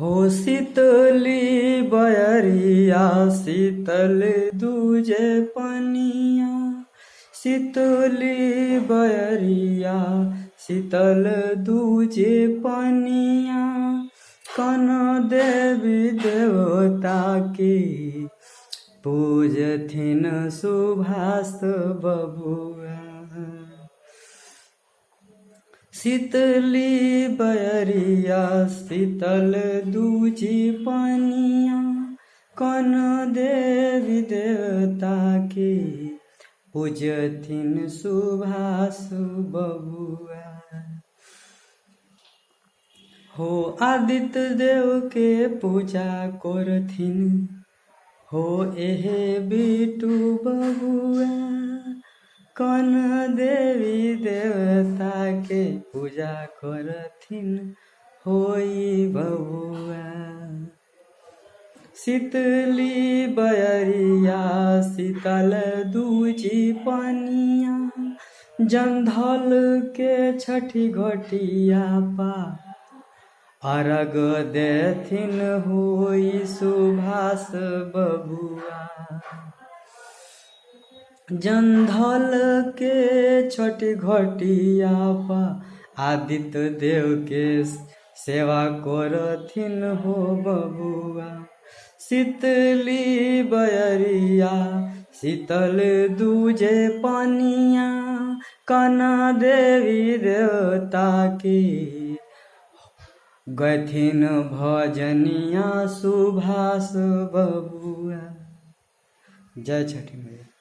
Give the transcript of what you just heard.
हो शीतली बयरिया शीतल दूजे पनिया, शीतली बयरिया शीतल दूजे पनिया, कन देवी देवता की पूजथिन सुभाष बबुआ। शीतली बयरिया शीतल दूजी पनिया, कन देवी देवता की पूजथिन सुभाष बबुआ। हो आदित्य देव के पूजा करथिन, हो एहे बिटू बबुआ, कन देवी देवता के पूजा करथिन होई बबुआ। शीतली बयरिया शीतल दूजी पनिया, जंधल के छठी घटिया पा अर्घ देथिन होई सुभाष बबुआ। जंधल के छठी घटिया पा आदित्य देव के सेवा करथिन हो बबुआ। शीतली बयरिया शीतल दूजे पनिया, कना देवी देवता की गथिन भजनिया सुभाष बबुआ। जय छठी मैया।